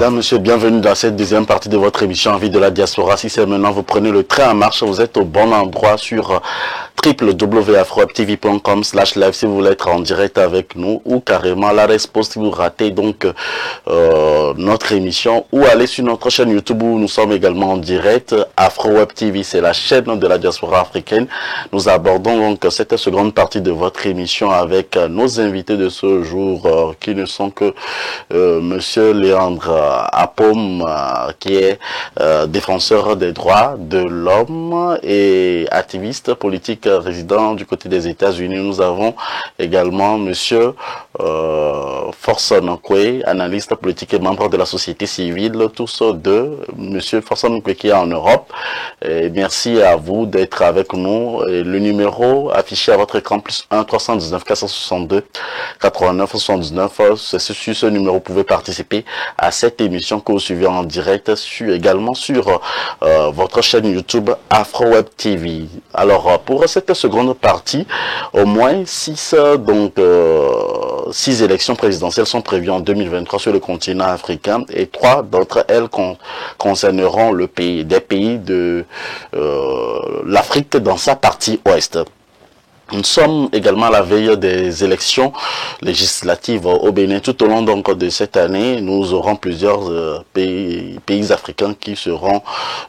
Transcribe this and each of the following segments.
Mesdames, Messieurs, bienvenue dans cette deuxième partie de votre émission Envie de la diaspora. Si c'est maintenant, vous prenez le train en marche, vous êtes au bon endroit sur www.afrowebtv.com/live si vous voulez être en direct avec nous, ou carrément la réponse si vous ratez donc notre émission, ou aller sur notre chaîne YouTube où nous sommes également en direct. AfroWeb TV, c'est la chaîne de la diaspora africaine. Nous abordons donc cette seconde partie de votre émission avec nos invités de ce jour qui ne sont que Monsieur Léandre Apom, qui est défenseur des droits de l'homme et activiste politique résident du côté des États-Unis. Nous avons également Monsieur Forson Nkwe, analyste politique et membre de la société civile, tous deux. Monsieur Forson Nkwe qui est en Europe. Et merci à vous d'être avec nous. Et le numéro affiché à votre écran, +1 319 462 89 79. C'est sur ce numéro vous pouvez participer à cette émission que vous suivez en direct également sur votre chaîne YouTube AfroWeb TV. Alors pour cette seconde partie, au moins 6 élections présidentielles sont prévues en 2023 sur le continent africain, et 3 d'entre elles concerneront des pays de l'Afrique dans sa partie ouest. Nous sommes également à la veille des élections législatives au Bénin. Tout au long donc de cette année, nous aurons plusieurs pays africains qui seront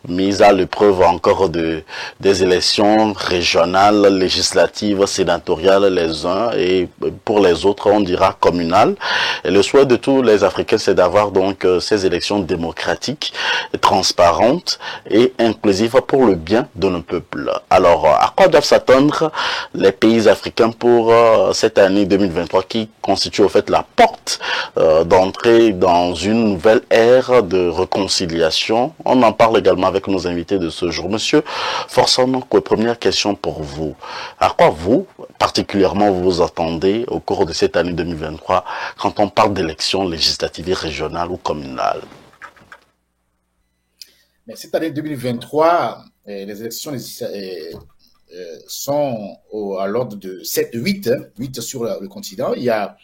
mis à l'épreuve encore des élections régionales, législatives, sénatoriales les uns, et pour les autres on dira communales. Et le souhait de tous les Africains, c'est d'avoir donc ces élections démocratiques, transparentes et inclusives pour le bien de nos peuples. Alors, à quoi doivent s'attendre les pays africains pour cette année 2023 qui constitue au fait la porte d'entrée dans une nouvelle ère de réconciliation? On en parle également avec nos invités de ce jour. Monsieur Forson, première question pour vous. À quoi vous, particulièrement, vous attendez au cours de cette année 2023 quand on parle d'élections législatives régionales ou communales? Mais cette année 2023, les élections sont à l'ordre de 8 sur le continent. Il y a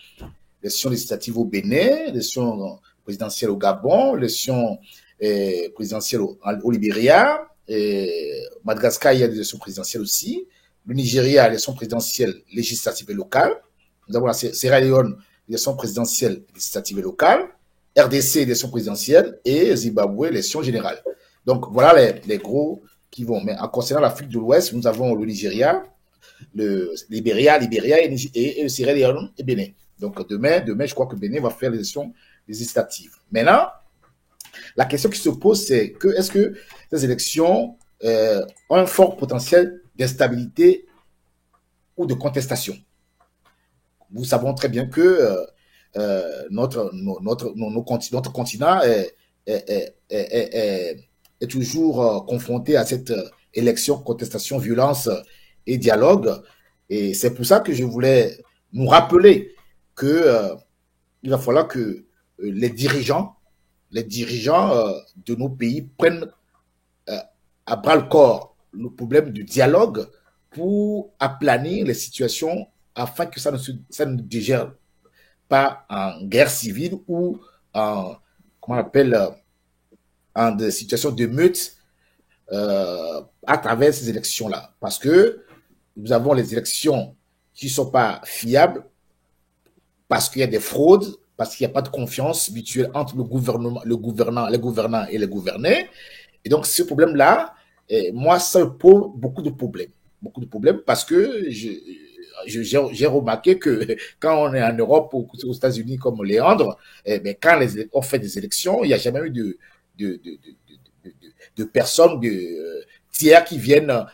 l'élection législative au Bénin, l'élection présidentielle au Gabon, l'élection présidentielle au Libéria, Madagascar, il y a des élections présidentielles aussi. Le Nigeria, l'élection présidentielle législative et locale. Nous avons la Sierra Leone, l'élection présidentielle législative et locale. RDC, l'élection présidentielle, et Zimbabwe, l'élection générale. Donc voilà les gros qui vont. Mais en concernant l'Afrique de l'Ouest, nous avons le Nigeria, le Libéria et le Sierra Leone et Bénin. Donc demain, je crois que Bénin va faire l'élection législative. Maintenant, la question qui se pose, c'est que est-ce que ces élections ont un fort potentiel d'instabilité ou de contestation? Nous savons très bien que notre continent est toujours confronté à cette élection, contestation, violence et dialogue. Et c'est pour ça que je voulais nous rappeler que il va falloir que les dirigeants de nos pays prennent à bras le corps le problème du dialogue pour aplanir les situations afin que ça ne dégère pas en guerre civile ou en, comment on appelle, en des situations de meute à travers ces élections-là. Parce que nous avons les élections qui ne sont pas fiables, parce qu'il y a des fraudes, parce qu'il n'y a pas de confiance mutuelle entre les gouvernants et les gouvernés. Et donc, ce problème-là, moi, ça me pose beaucoup de problèmes. Beaucoup de problèmes parce que j'ai remarqué que quand on est en Europe ou aux États-Unis comme Léandre, quand on fait des élections, il n'y a jamais eu de personnes tiers qui viennent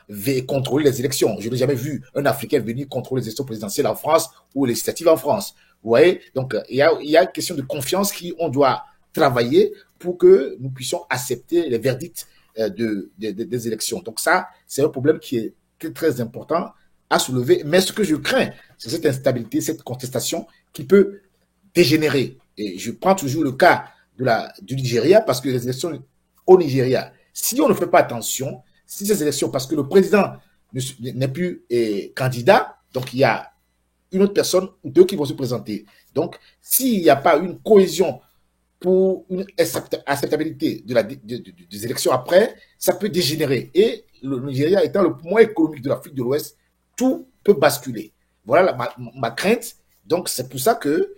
contrôler les élections. Je n'ai jamais vu un Africain venir contrôler les élections présidentielles en France ou législatives en France. Vous voyez? Donc, il y a une question de confiance qu'on doit travailler pour que nous puissions accepter les verdicts des élections. Donc ça, c'est un problème qui est très, très important à soulever. Mais ce que je crains, c'est cette instabilité, cette contestation qui peut dégénérer. Et je prends toujours le cas du Nigeria, parce que les élections au Nigeria, si on ne fait pas attention, si ces élections, parce que le président n'est plus candidat, donc il y a une autre personne ou deux qui vont se présenter. Donc, s'il n'y a pas une cohésion pour une acceptabilité des élections après, ça peut dégénérer. Et le Nigeria étant le point économique de l'Afrique de l'Ouest, tout peut basculer. Voilà ma crainte. Donc, c'est pour ça que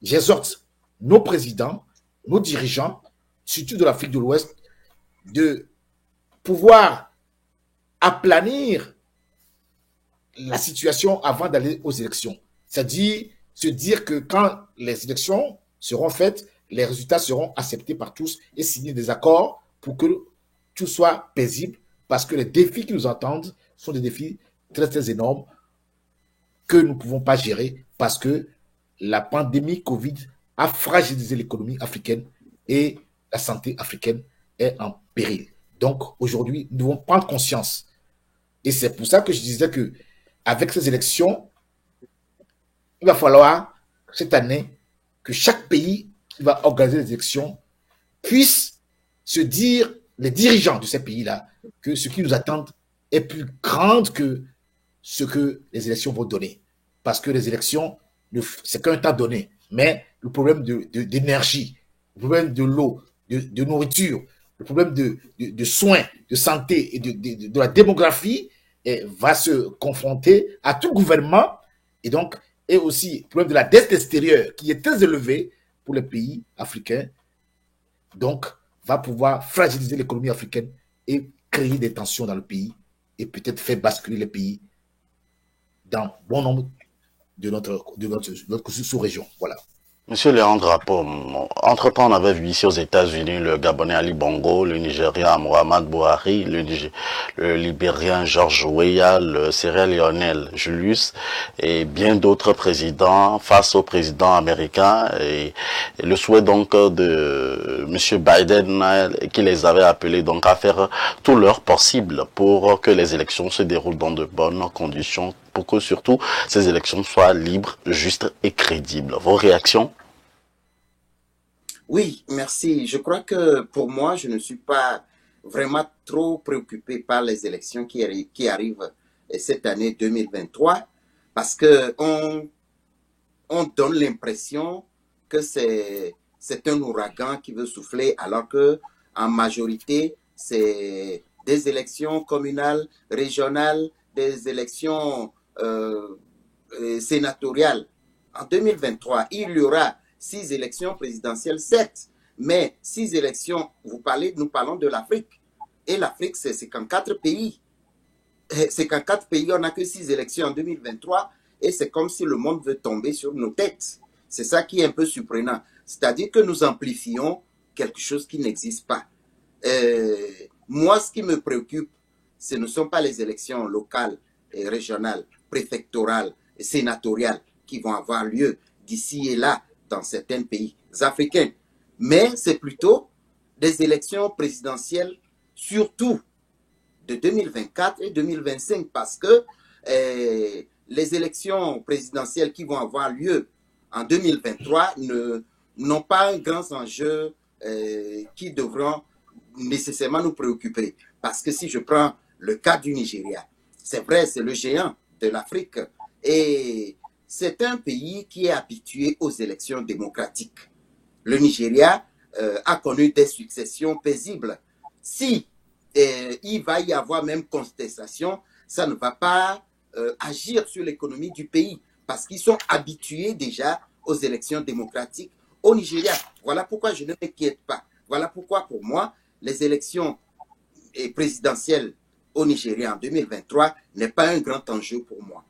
j'exhorte nos présidents, nos dirigeants, surtout de l'Afrique de l'Ouest, de pouvoir aplanir la situation avant d'aller aux élections. C'est-à-dire se dire que quand les élections seront faites, les résultats seront acceptés par tous et signer des accords pour que tout soit paisible, parce que les défis qui nous attendent sont des défis très très énormes que nous ne pouvons pas gérer parce que la pandémie Covid a fragilisé l'économie africaine et la santé africaine est en péril. Donc aujourd'hui, nous devons prendre conscience. Et c'est pour ça que je disais que avec ces élections, il va falloir cette année que chaque pays qui va organiser les élections puisse se dire, les dirigeants de ces pays-là, que ce qui nous attend est plus grand que ce que les élections vont donner. Parce que les élections, c'est qu'un temps donné. Mais le problème d'énergie, le problème de l'eau, de nourriture, le problème de soins, de santé et de la démographie va se confronter à tout gouvernement. Et donc, et aussi le problème de la dette extérieure qui est très élevé pour les pays africains. Donc, va pouvoir fragiliser l'économie africaine et créer des tensions dans le pays et peut-être faire basculer les pays dans bon nombre de notre sous-région. Voilà. Monsieur Léon Drapeau, entre-temps, on avait vu ici aux États-Unis le Gabonais Ali Bongo, le Nigérien Muhammad Buhari, le Libérien George Weah, le Sierra Leonel Julius et bien d'autres présidents face au président américain et le souhait donc de Monsieur Biden qui les avait appelés donc à faire tout leur possible pour que les élections se déroulent dans de bonnes conditions, pour que surtout ces élections soient libres, justes et crédibles. Vos réactions? Oui, merci. Je crois que pour moi, je ne suis pas vraiment trop préoccupé par les élections qui arrivent cette année 2023 parce que on donne l'impression que c'est un ouragan qui veut souffler alors que en majorité, c'est des élections communales, régionales, des élections sénatoriales. En 2023, il y aura 6 élections présidentielles, 7, mais 6 élections, nous parlons de l'Afrique. Et l'Afrique, c'est 54 pays. 54 pays, on n'a que 6 élections en 2023 et c'est comme si le monde veut tomber sur nos têtes. C'est ça qui est un peu surprenant. C'est-à-dire que nous amplifions quelque chose qui n'existe pas. Moi, ce qui me préoccupe, ce ne sont pas les élections locales et régionales, préfectorales et sénatoriales qui vont avoir lieu d'ici et là dans certains pays africains. Mais c'est plutôt des élections présidentielles, surtout de 2024 et 2025, parce que les élections présidentielles qui vont avoir lieu en 2023 n'ont pas un grand enjeu qui devront nécessairement nous préoccuper. Parce que si je prends le cas du Nigeria, c'est vrai, c'est le géant de l'Afrique et c'est un pays qui est habitué aux élections démocratiques. Le Nigeria a connu des successions paisibles. Si il va y avoir même contestation, ça ne va pas agir sur l'économie du pays parce qu'ils sont habitués déjà aux élections démocratiques au Nigeria. Voilà pourquoi je ne m'inquiète pas. Voilà pourquoi pour moi, les élections présidentielles au Nigeria en 2023 n'est pas un grand enjeu pour moi.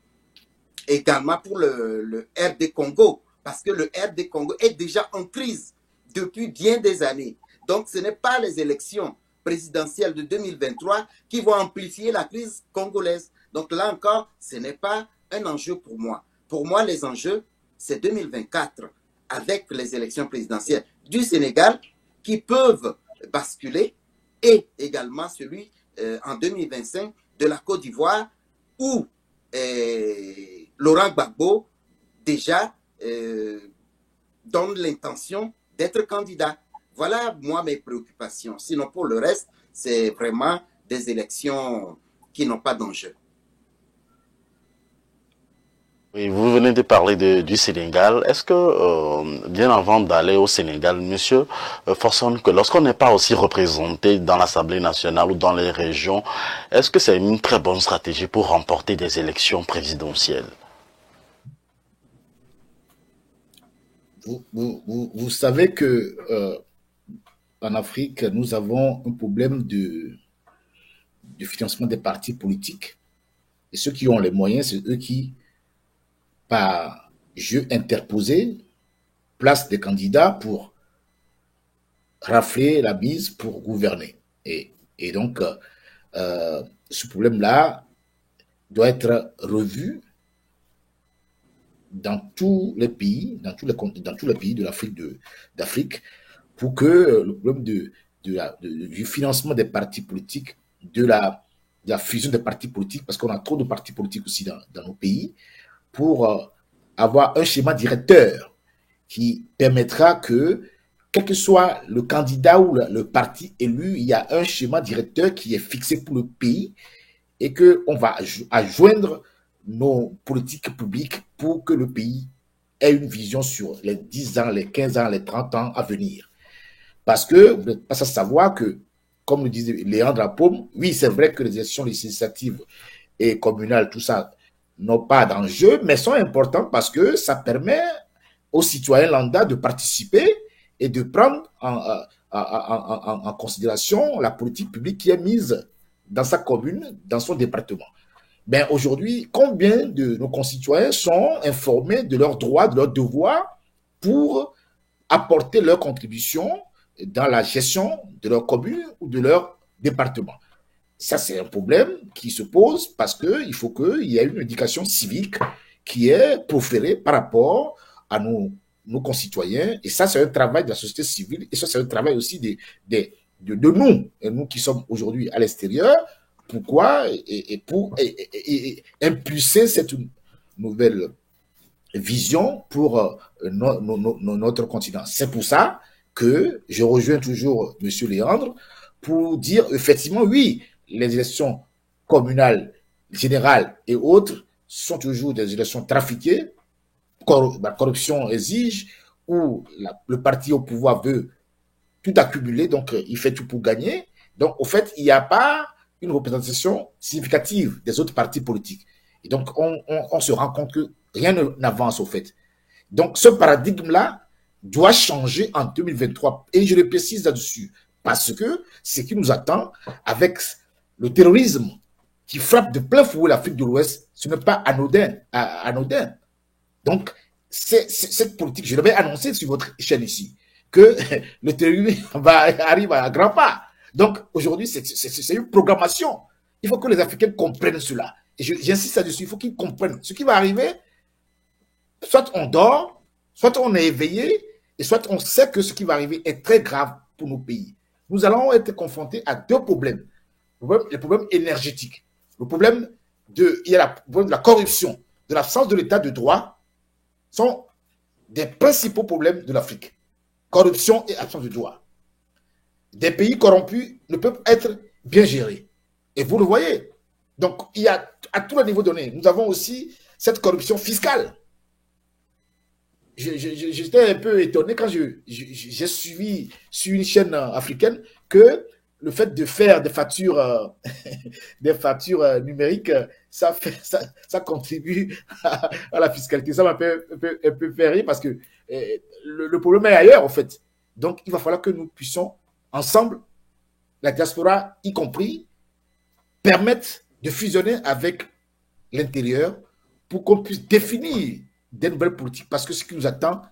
Également pour le RD Congo, parce que le RD Congo est déjà en crise depuis bien des années. Donc ce n'est pas les élections présidentielles de 2023 qui vont amplifier la crise congolaise. Donc là encore, ce n'est pas un enjeu pour moi. Pour moi, les enjeux, c'est 2024 avec les élections présidentielles du Sénégal qui peuvent basculer et également celui en 2025 de la Côte d'Ivoire où Laurent Gbagbo déjà donne l'intention d'être candidat. Voilà, moi, mes préoccupations. Sinon, pour le reste, c'est vraiment des élections qui n'ont pas d'enjeu. Et vous venez de parler du Sénégal. Est-ce que, bien avant d'aller au Sénégal, monsieur Forson, que lorsqu'on n'est pas aussi représenté dans l'Assemblée nationale ou dans les régions, est-ce que c'est une très bonne stratégie pour remporter des élections présidentielles? Vous savez que en Afrique, nous avons un problème de financement des partis politiques. Et ceux qui ont les moyens, c'est eux qui, par jeu interposé, placent des candidats pour rafler la bise pour gouverner. Et donc, ce problème-là doit être revu dans tous les pays, dans tous les pays de d'Afrique, pour que le problème du financement des partis politiques, de la fusion des partis politiques, parce qu'on a trop de partis politiques aussi dans nos pays, pour avoir un schéma directeur qui permettra que, quel que soit le candidat ou le parti élu, il y a un schéma directeur qui est fixé pour le pays et qu'on va adjoindre nos politiques publiques pour que le pays ait une vision sur les 10 ans, les 15 ans, les 30 ans à venir. Parce que vous n'êtes pas à savoir que, comme le disait Léandre Apom, oui, c'est vrai que les élections législatives et communales, tout ça, n'ont pas d'enjeu, mais sont importants parce que ça permet aux citoyens lambda de participer et de prendre en considération la politique publique qui est mise dans sa commune, dans son département. Ben aujourd'hui, combien de nos concitoyens sont informés de leurs droits, de leurs devoirs pour apporter leur contribution dans la gestion de leur commune ou de leur département? Ça, c'est un problème qui se pose parce qu'il faut qu'il y ait une éducation civique qui est proférée par rapport à nos concitoyens. Et ça, c'est un travail de la société civile. Et ça, c'est un travail aussi de nous, et nous qui sommes aujourd'hui à l'extérieur. Pourquoi? Et pour impulser cette nouvelle vision pour notre continent. C'est pour ça que je rejoins toujours M. Léandre pour dire effectivement, oui, les élections communales, générales et autres sont toujours des élections trafiquées. La corruption exige, ou le parti au pouvoir veut tout accumuler, donc il fait tout pour gagner. Donc, au fait, il n'y a pas une représentation significative des autres partis politiques. Et donc, on se rend compte que rien n'avance, au fait. Donc, ce paradigme-là doit changer en 2023. Et je le précise là-dessus, parce que ce qui nous attend avec le terrorisme qui frappe de plein fouet l'Afrique de l'Ouest, ce n'est pas anodin. Donc, cette politique, je l'avais annoncé sur votre chaîne ici, que le terrorisme arrive à grands pas. Donc, aujourd'hui, c'est une programmation. Il faut que les Africains comprennent cela. Et j'insiste là-dessus, il faut qu'ils comprennent. Ce qui va arriver, soit on dort, soit on est éveillé, et soit on sait que ce qui va arriver est très grave pour nos pays. Nous allons être confrontés à deux problèmes. Le problème énergétique, le problème de la corruption, de l'absence de l'état de droit, sont des principaux problèmes de l'Afrique. Corruption et absence de droit. Des pays corrompus ne peuvent être bien gérés. Et vous le voyez. Donc, il y a à tous les niveaux donnés. Nous avons aussi cette corruption fiscale. J'étais un peu étonné quand j'ai suivi sur une chaîne africaine que le fait de faire des factures, des factures numériques, ça contribue à la fiscalité. Ça m'a un peu fait rire parce que le problème est ailleurs, en fait. Donc, il va falloir que nous puissions, ensemble, la diaspora y compris, permettre de fusionner avec l'intérieur pour qu'on puisse définir des nouvelles politiques. Parce que ce qui nous attend,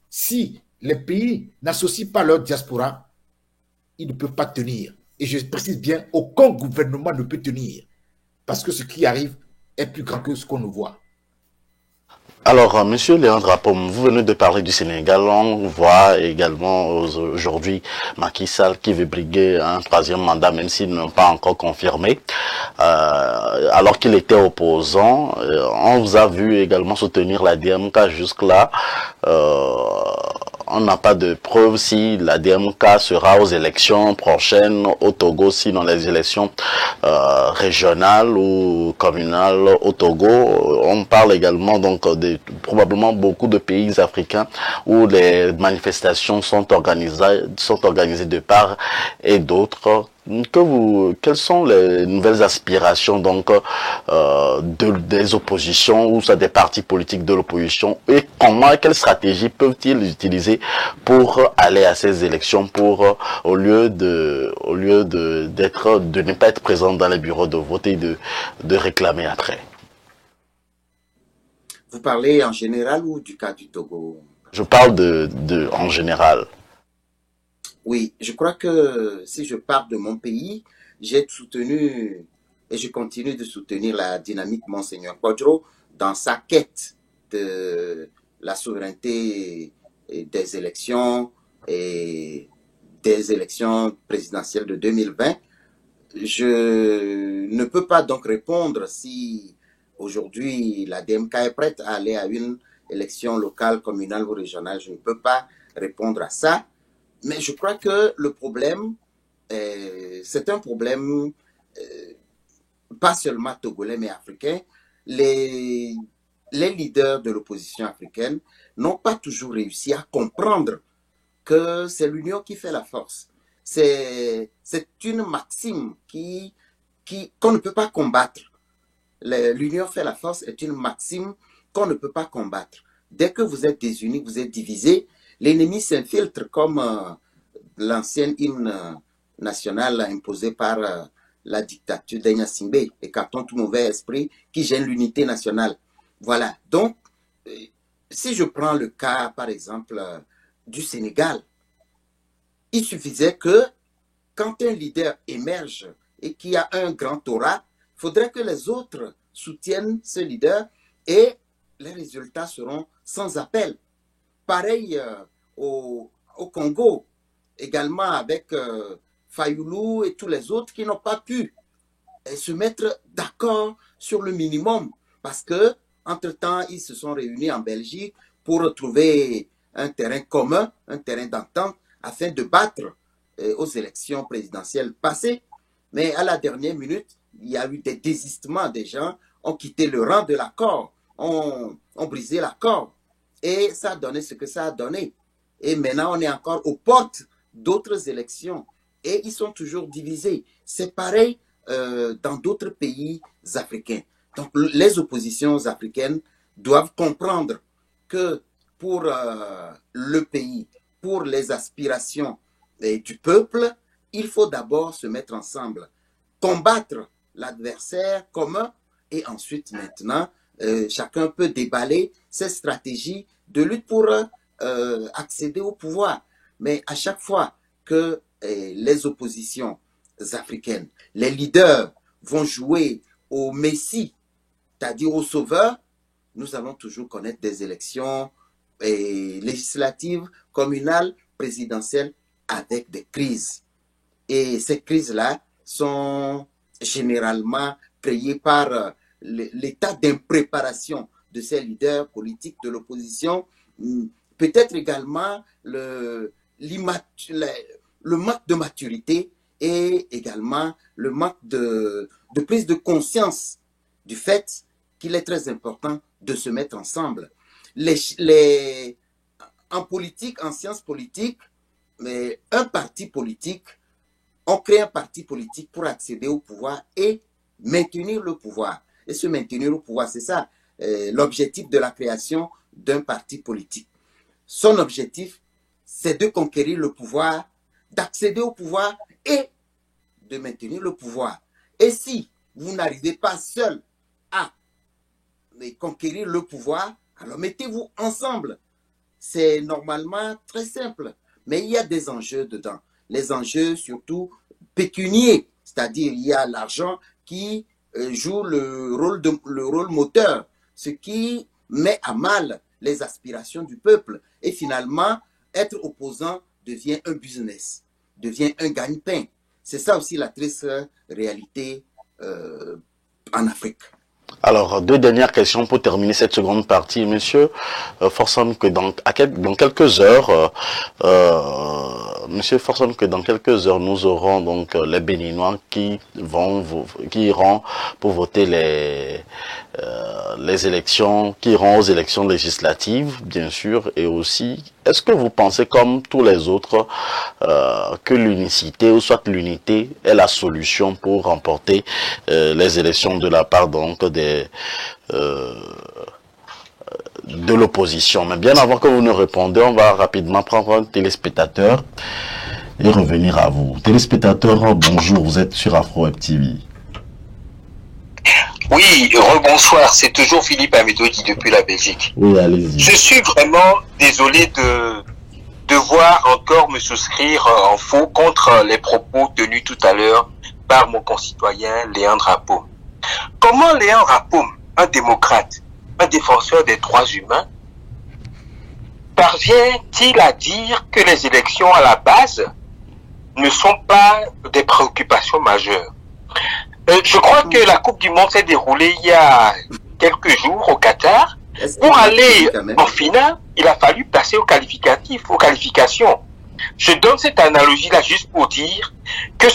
si les pays n'associent pas leur diaspora, ils ne peuvent pas tenir. Et je précise bien, aucun gouvernement ne peut tenir. Parce que ce qui arrive est plus grand que ce qu'on nous voit. Alors, Monsieur Léandre Apom, vous venez de parler du Sénégal. On voit également aujourd'hui Macky Sall qui veut briguer un troisième mandat, même s'ils n'ont pas encore confirmé. Alors qu'il était opposant, on vous a vu également soutenir la DMK jusque-là. on n'a pas de preuve si la DMK sera aux élections prochaines au Togo, si dans les élections régionales ou communales au Togo. On parle également donc de probablement beaucoup de pays africains où les manifestations sont organisées de part et d'autre. Quelles sont les nouvelles aspirations donc des oppositions ou soit des partis politiques de l'opposition, et quelle stratégie peuvent-ils utiliser pour aller à ces élections, pour au lieu de ne pas être présent dans les bureaux de vote et de réclamer après? Vous parlez en général ou du cas du Togo? Je parle en général. Oui, je crois que si je parle de mon pays, j'ai soutenu et je continue de soutenir la dynamique Monseigneur Quadro dans sa quête de la souveraineté et des élections présidentielles de 2020. Je ne peux pas donc répondre si aujourd'hui la DMK est prête à aller à une élection locale, communale ou régionale. Je ne peux pas répondre à ça. Mais je crois que le problème, c'est un problème pas seulement togolais mais africain. Les leaders de l'opposition africaine n'ont pas toujours réussi à comprendre que c'est l'union qui fait la force. C'est une maxime qu'on ne peut pas combattre. L'union fait la force est une maxime qu'on ne peut pas combattre. Dès que vous êtes désunis, vous êtes divisés, l'ennemi s'infiltre comme l'ancienne hymne nationale imposée par la dictature d'Ignace Simbe, écartant tout mauvais esprit qui gêne l'unité nationale. Voilà. Donc, si je prends le cas, par exemple, du Sénégal, il suffisait que quand un leader émerge et qui a un grand aura, il faudrait que les autres soutiennent ce leader et les résultats seront sans appel. Pareil au Congo, également avec Fayoulou et tous les autres qui n'ont pas pu se mettre d'accord sur le minimum parce que entre-temps, ils se sont réunis en Belgique pour trouver un terrain commun, un terrain d'entente afin de battre aux élections présidentielles passées. Mais à la dernière minute, il y a eu des désistements. Des gens ont quitté le rang de l'accord, ont brisé l'accord. Et ça a donné ce que ça a donné. Et maintenant, on est encore aux portes d'autres élections. Et ils sont toujours divisés. C'est pareil dans d'autres pays africains. Donc, les oppositions africaines doivent comprendre que pour le pays, pour les aspirations du peuple, il faut d'abord se mettre ensemble, combattre l'adversaire commun et ensuite maintenant, chacun peut déballer ses stratégies de lutte pour accéder au pouvoir. Mais à chaque fois que les oppositions africaines, les leaders vont jouer au Messie, c'est-à-dire au sauveur, nous allons toujours connaître des élections législatives, communales, présidentielles avec des crises. Et ces crises-là sont généralement créées par l'état d'impréparation de ces leaders politiques de l'opposition, peut-être également le manque de maturité et également le manque de prise de conscience du fait qu'il est très important de se mettre ensemble. En politique, en sciences politiques, un parti politique, on crée un parti politique pour accéder au pouvoir et maintenir le pouvoir. Et se maintenir au pouvoir, c'est ça l'objectif de la création d'un parti politique. Son objectif, c'est de conquérir le pouvoir, d'accéder au pouvoir et de maintenir le pouvoir. Et si vous n'arrivez pas seul à conquérir le pouvoir, alors mettez-vous ensemble. C'est normalement très simple, mais il y a des enjeux dedans. Les enjeux surtout pécuniaires, c'est-à-dire il y a l'argent qui joue le rôle moteur, ce qui met à mal les aspirations du peuple. Et finalement, être opposant devient un business, devient un gagne-pain. C'est ça aussi la triste réalité en Afrique. Alors, deux dernières questions pour terminer cette seconde partie. Monsieur Forson, que dans quelques heures, Monsieur Forson, que dans quelques heures, nous aurons donc les Béninois qui iront pour voter les élections, qui iront aux élections législatives, bien sûr, et aussi, est-ce que vous pensez comme tous les autres que l'unicité, ou soit l'unité, est la solution pour remporter les élections de la part donc de l'opposition? Mais bien avant que vous nous répondiez, on va rapidement prendre un téléspectateur et revenir à vous. Téléspectateur, bonjour, vous êtes sur Afro Web TV. Oui, rebonsoir, c'est toujours Philippe Amédodi depuis la Belgique. Oui, allez-y. Je suis vraiment désolé de devoir encore me souscrire en faux contre les propos tenus tout à l'heure par mon concitoyen Léandre Apom. Comment Léandre Apom, un démocrate, un défenseur des droits humains, parvient-il à dire que les élections à la base ne sont pas des préoccupations majeures? Je crois que la Coupe du Monde s'est déroulée il y a quelques jours au Qatar. Pour aller en finale, il a fallu passer aux qualifications. Je donne cette analogie-là juste pour dire que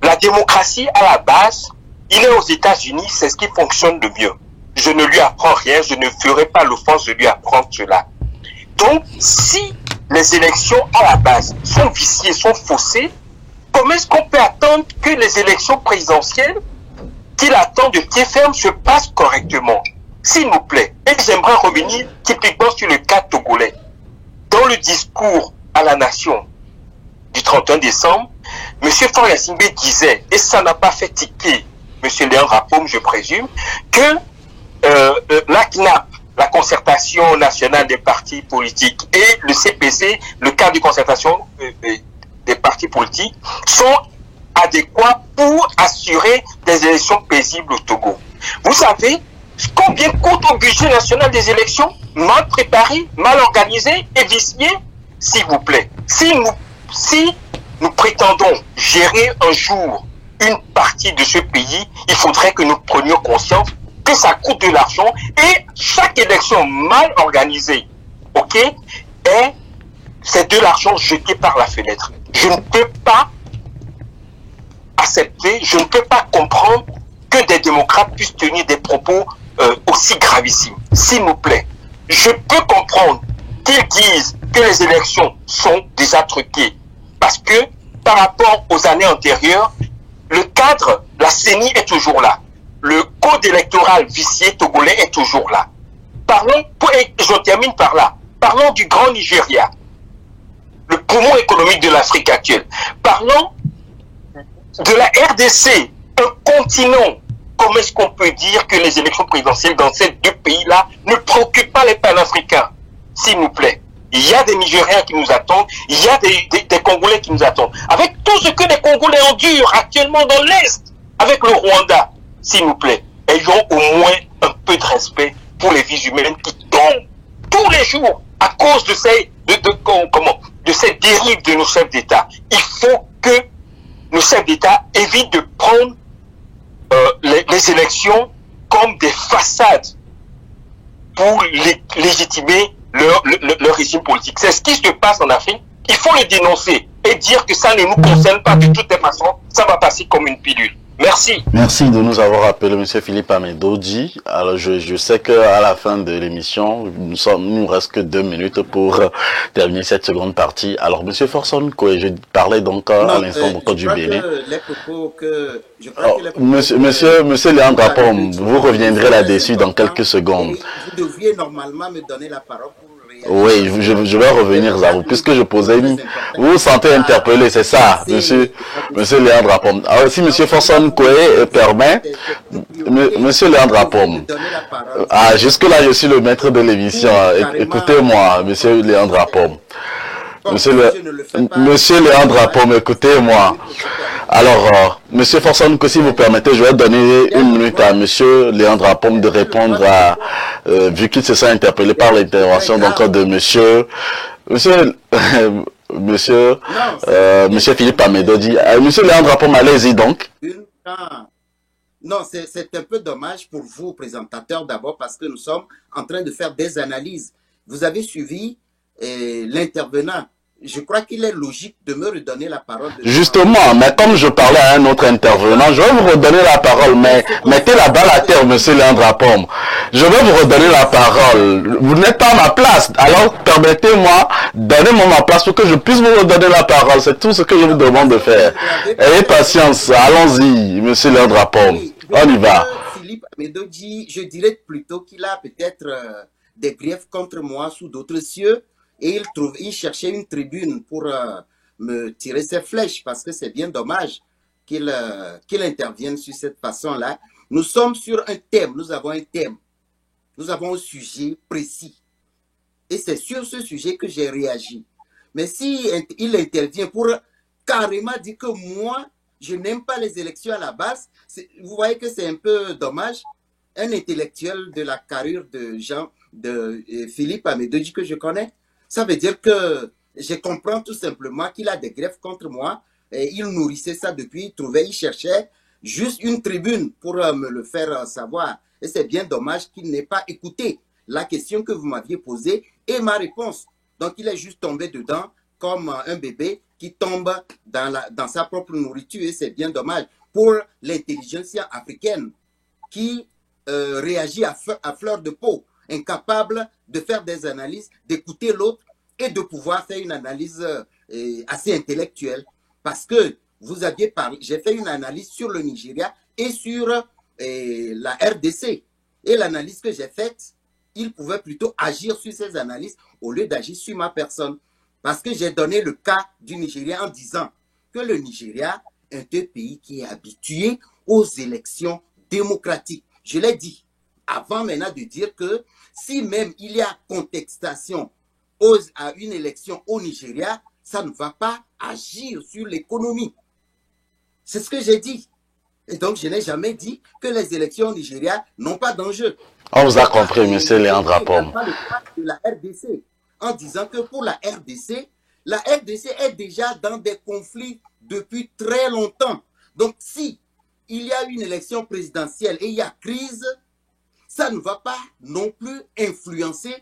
la démocratie à la base, il est aux États-Unis, c'est ce qui fonctionne le mieux. Je ne lui apprends rien, je ne ferai pas l'offense de lui apprendre cela. Donc, si les élections à la base sont viciées, sont faussées, comment est-ce qu'on peut attendre que les élections présidentielles, qu'il attend de pied ferme, se passent correctement? S'il vous plaît, et j'aimerais revenir typiquement sur le cas togolais. Dans le discours à la nation du 31 décembre, M. Faure Gnassingbé disait, et ça n'a pas fait tiquer M. Léandre Apom, je présume, que la CNAP, la concertation nationale des partis politiques, et le CPC, le cadre de concertation des partis politiques, sont adéquats pour assurer des élections paisibles au Togo. Vous savez combien coûte au budget national des élections? Mal préparé, mal organisé et vicié? S'il vous plaît, si nous prétendons gérer un jour une partie de ce pays, il faudrait que nous prenions conscience que ça coûte de l'argent, et chaque élection mal organisée, ok, c'est de l'argent jeté par la fenêtre. Je ne peux pas accepter, je ne peux pas comprendre que des démocrates puissent tenir des propos aussi gravissimes. S'il vous plaît, je peux comprendre qu'ils disent que les élections sont déjà truquées, parce que par rapport aux années antérieures, le cadre, la CENI est toujours là. Le code électoral vicié togolais est toujours là. Parlons, et je termine par là, parlons du Grand Nigeria, le poumon économique de l'Afrique actuelle. Parlons de la RDC, un continent. Comment est-ce qu'on peut dire que les élections présidentielles dans ces deux pays-là ne préoccupent pas les panafricains? S'il vous plaît. Il y a des Nigériens qui nous attendent, il y a des Congolais qui nous attendent. Avec tout ce que les Congolais endurent actuellement dans l'Est, avec le Rwanda, s'il vous plaît, ayons au moins un peu de respect pour les vies humaines qui tombent tous les jours à cause de ces dérives de nos chefs d'État. Il faut que nos chefs d'État évitent de prendre les élections comme des façades pour légitimer leur régime politique. C'est ce qui se passe en Afrique. Il faut le dénoncer et dire que ça ne nous concerne pas de toutes les façons. Ça va passer comme une pilule. Merci. Merci de nous avoir appelé, M. Philippe Amédodi. Alors, je sais qu'à la fin de l'émission, nous reste que 2 minutes pour terminer cette seconde partie. Alors, M. Forson, je parlais donc à l'instant du Code du Bénin. Monsieur Léandre Apom, vous reviendrez là-dessus dans quelques secondes. Vous devriez normalement me donner la parole pour... Oui, je vais revenir à vous, puisque je posais une... Vous vous sentez interpellé, c'est ça, monsieur Léandre Apom. Alors, si monsieur Forson Koué permet, monsieur Léandre Apom, jusque-là, je suis le maître de l'émission. Écoutez-moi, monsieur Léandre Apom. Monsieur Léandre Apom, écoutez-moi. Alors, monsieur Forson, que si vous permettez, je vais donner 1 minute à monsieur Léandre Apom de répondre à, vu qu'il se sent interpellé par l'intervention donc de monsieur Philippe Amédodi. Monsieur Léandre Apom, allez-y donc. Non, c'est un peu dommage pour vous, présentateurs, d'abord, parce que nous sommes en train de faire des analyses. Vous avez suivi l'intervenant. Je crois qu'il est logique de me redonner la parole. Justement, mais comme je parlais à un autre intervenant, je vais vous redonner la parole, mais mettez la balle à terre, monsieur Léandre Apom. Je vais vous redonner la parole. Vous n'êtes pas à ma place, alors permettez-moi, donnez-moi ma place pour que je puisse vous redonner la parole. C'est tout ce que je vous demande de faire. Ayez patience, allons-y, monsieur Léandre Apom. On y va. Philippe Amédodji, je dirais plutôt qu'il a peut-être des griefs contre moi sous d'autres cieux. Et il cherchait une tribune pour me tirer ses flèches, parce que c'est bien dommage qu'il intervienne sur cette façon-là. Nous sommes sur un thème, nous avons un thème, nous avons un sujet précis. Et c'est sur ce sujet que j'ai réagi. Mais si il intervient pour carrément dire que moi, je n'aime pas les élections à la base, vous voyez que c'est un peu dommage. Un intellectuel de la carrure de Philippe Amédodji que je connais, ça veut dire que je comprends tout simplement qu'il a des greffes contre moi. Et il nourrissait ça depuis, il cherchait juste une tribune pour me le faire savoir. Et c'est bien dommage qu'il n'ait pas écouté la question que vous m'aviez posée et ma réponse. Donc il est juste tombé dedans comme un bébé qui tombe dans sa propre nourriture. Et c'est bien dommage pour l'intelligentsia africaine qui réagit à fleur de peau, incapable de faire des analyses, d'écouter l'autre et de pouvoir faire une analyse assez intellectuelle. Parce que vous aviez parlé, j'ai fait une analyse sur le Nigeria et sur la RDC. Et l'analyse que j'ai faite, il pouvait plutôt agir sur ces analyses au lieu d'agir sur ma personne. Parce que j'ai donné le cas du Nigeria en disant que le Nigeria est un pays qui est habitué aux élections démocratiques. Je l'ai dit avant maintenant de dire que si même il y a contestation à une élection au Nigeria, ça ne va pas agir sur l'économie. C'est ce que j'ai dit. Et donc, je n'ai jamais dit que les élections au Nigeria n'ont pas d'enjeu. On vous a compris, monsieur Léandre Apom. De la RDC, en disant que pour la RDC est déjà dans des conflits depuis très longtemps. Donc, si il y a une élection présidentielle et il y a crise, ça ne va pas non plus influencer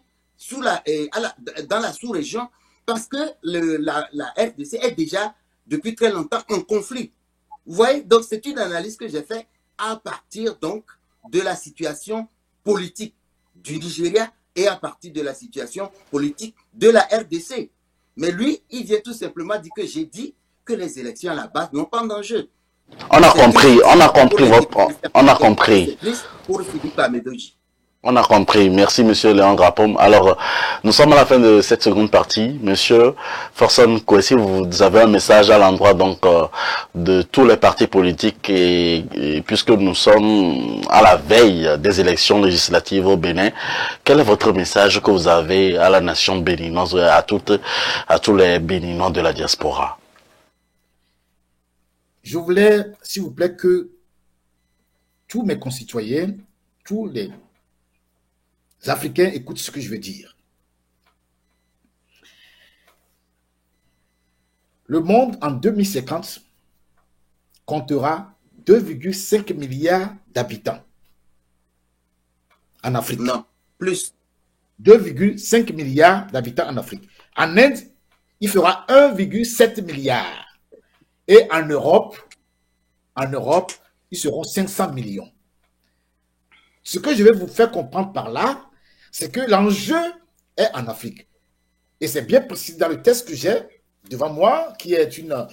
dans la sous-région parce que la RDC est déjà depuis très longtemps en conflit. Vous voyez, donc c'est une analyse que j'ai faite à partir donc de la situation politique du Nigeria et à partir de la situation politique de la RDC. Mais lui, il vient tout simplement dire que j'ai dit que les élections à la base n'ont pas d'enjeu. On a compris, on a compris, on a compris. Pour Philippe Amédodji. On a compris. Merci, monsieur Léandre Apom. Alors, nous sommes à la fin de cette seconde partie. Monsieur Forson Kouessi, vous avez un message à l'endroit donc de tous les partis politiques et puisque nous sommes à la veille des élections législatives au Bénin, quel est votre message que vous avez à la nation béninoise, à tous les Béninois de la diaspora? Je voulais, s'il vous plaît, que tous mes concitoyens, tous les Africains écoutent ce que je veux dire. Le monde en 2050 comptera 2,5 milliards d'habitants en Afrique. Non, plus. 2,5 milliards d'habitants en Afrique. En Inde, il fera 1,7 milliard. Et en Europe, ils seront 500 millions. Ce que je vais vous faire comprendre par là, c'est que l'enjeu est en Afrique. Et c'est bien précis dans le texte que j'ai devant moi, qui est une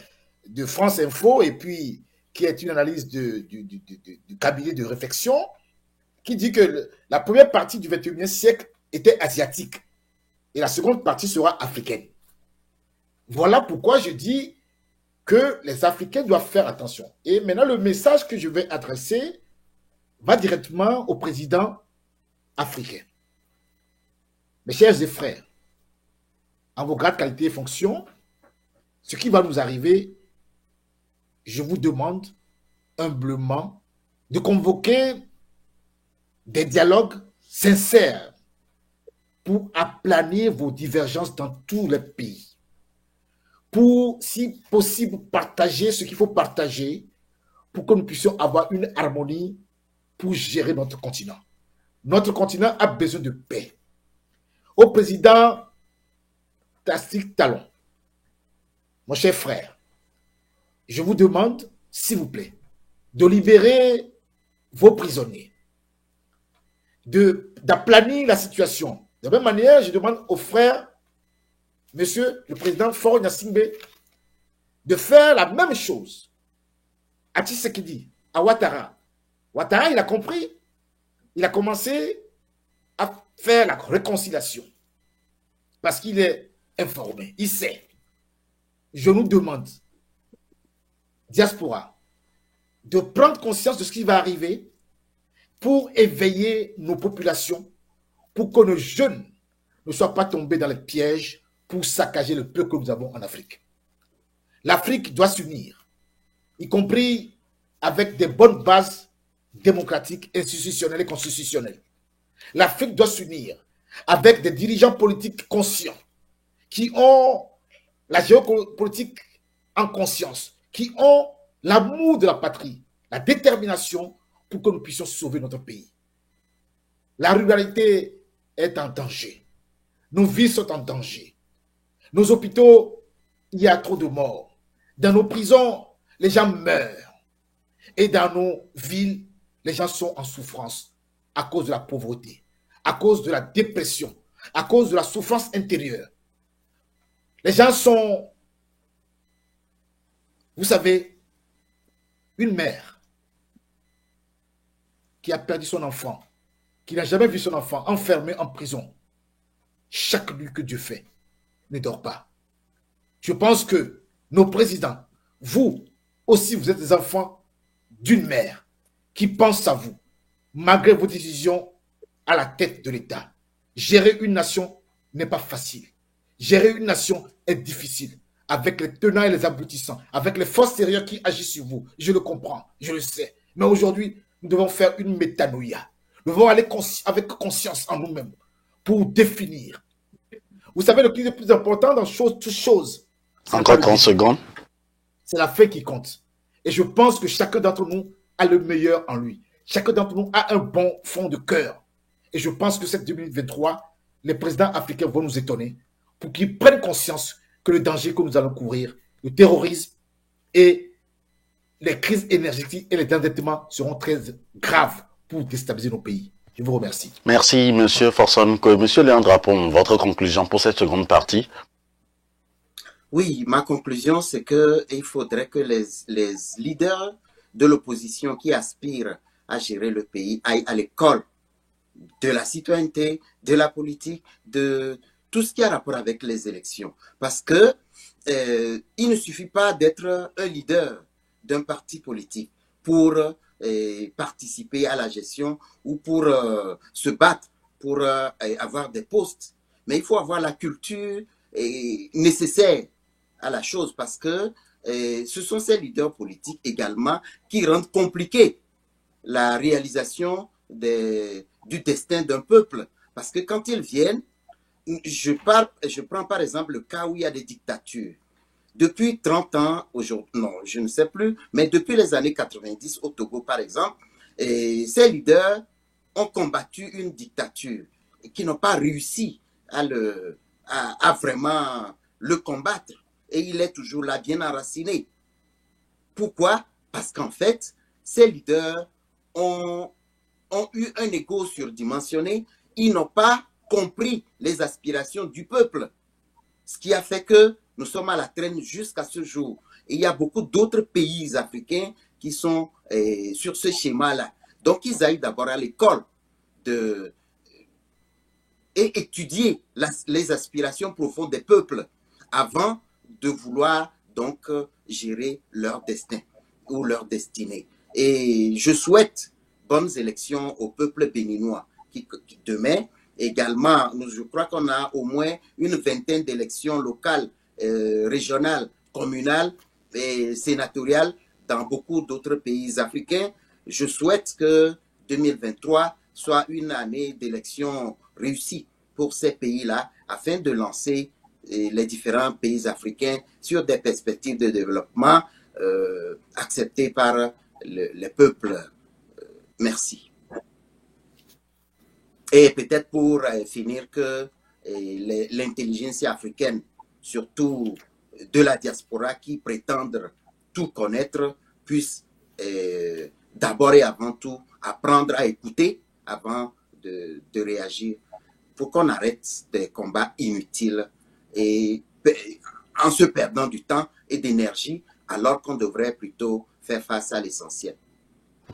de France Info et puis qui est une analyse du cabinet de réflexion, qui dit que la première partie du 21e siècle était asiatique et la seconde partie sera africaine. Voilà pourquoi je dis que les Africains doivent faire attention. Et maintenant, le message que je vais adresser va directement au président africain. Mes chers et frères, en vos grades qualités et fonctions, ce qui va nous arriver, je vous demande humblement de convoquer des dialogues sincères pour aplanir vos divergences dans tous les pays. Pour, si possible, partager ce qu'il faut partager pour que nous puissions avoir une harmonie pour gérer notre continent. Notre continent a besoin de paix. Au président Tastik Talon, mon cher frère, je vous demande, s'il vous plaît, de libérer vos prisonniers, d'aplanir la situation. De la même manière, je demande au frère, monsieur le président Faure Gnassingbé, de faire la même chose à Tshisekedi, à Ouattara. Ouattara, il a compris, il a commencé à faire la réconciliation parce qu'il est informé, il sait. Je nous demande, diaspora, de prendre conscience de ce qui va arriver pour éveiller nos populations, pour que nos jeunes ne soient pas tombés dans les pièges pour saccager le peu que nous avons en Afrique. L'Afrique doit s'unir, y compris avec des bonnes bases démocratiques, institutionnelles et constitutionnelles. L'Afrique doit s'unir avec des dirigeants politiques conscients, qui ont la géopolitique en conscience, qui ont l'amour de la patrie, la détermination pour que nous puissions sauver notre pays. La ruralité est en danger. Nos vies sont en danger. Nos hôpitaux, il y a trop de morts. Dans nos prisons, les gens meurent. Et dans nos villes, les gens sont en souffrance à cause de la pauvreté, à cause de la dépression, à cause de la souffrance intérieure. Les gens sont, vous savez, une mère qui a perdu son enfant, qui n'a jamais vu son enfant enfermé en prison. Chaque nuit que Dieu fait, ne dort pas. Je pense que nos présidents, vous aussi, vous êtes des enfants d'une mère qui pense à vous, malgré vos décisions à la tête de l'État. Gérer une nation n'est pas facile. Gérer une nation est difficile, avec les tenants et les aboutissants, avec les forces extérieures qui agissent sur vous. Je le comprends, je le sais. Mais aujourd'hui, nous devons faire une métanoïa. Nous devons aller avec conscience en nous-mêmes pour définir. Vous savez, le plus important dans toute chose, encore 30 secondes. C'est la fait qui compte. Et je pense que chacun d'entre nous a le meilleur en lui. Chacun d'entre nous a un bon fond de cœur. Et je pense que cette 2023, les présidents africains vont nous étonner pour qu'ils prennent conscience que le danger que nous allons courir, le terrorisme et les crises énergétiques et les endettements seront très graves pour déstabiliser nos pays. Je vous remercie. Merci, Monsieur Forson. Monsieur Léandre Apon, votre conclusion pour cette seconde partie? Oui, ma conclusion, c'est qu'il faudrait que les leaders de l'opposition qui aspirent à gérer le pays aillent à l'école de la citoyenneté, de la politique, de tout ce qui a rapport avec les élections. Parce que il ne suffit pas d'être un leader d'un parti politique pour participer à la gestion ou pour se battre pour avoir des postes. Mais il faut avoir la culture nécessaire à la chose parce que ce sont ces leaders politiques également qui rendent compliqué la réalisation du destin d'un peuple. Parce que quand ils viennent, je prends par exemple le cas où il y a des dictatures. Depuis 30 ans, aujourd'hui, non, je ne sais plus, mais depuis les années 90 au Togo par exemple, ces leaders ont combattu une dictature et qui n'ont pas réussi à vraiment le combattre. Et il est toujours là, bien enraciné. Pourquoi? Parce qu'en fait, ces leaders ont eu un ego surdimensionné. Ils n'ont pas compris les aspirations du peuple. Ce qui a fait que nous sommes à la traîne jusqu'à ce jour. Et il y a beaucoup d'autres pays africains qui sont sur ce schéma-là. Donc, ils aillent d'abord à l'école et étudier les aspirations profondes des peuples avant de vouloir donc gérer leur destin ou leur destinée. Et je souhaite bonnes élections au peuple béninois qui demain également, je crois qu'on a au moins une vingtaine d'élections locales, régionales, communales et sénatoriales dans beaucoup d'autres pays africains. Je souhaite que 2023 soit une année d'élections réussie pour ces pays-là afin de lancer les différents pays africains sur des perspectives de développement acceptées par les peuples. Merci. Et peut-être pour finir que l'intelligence africaine, surtout de la diaspora qui prétendent tout connaître, puisse d'abord et avant tout apprendre à écouter avant de réagir, pour qu'on arrête des combats inutiles et en se perdant du temps et d'énergie, alors qu'on devrait plutôt faire face à l'essentiel.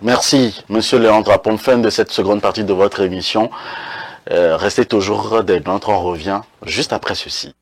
Merci, Monsieur Léandre Apom, fin de cette seconde partie de votre émission. Restez toujours des nôtres, on revient juste après ceci.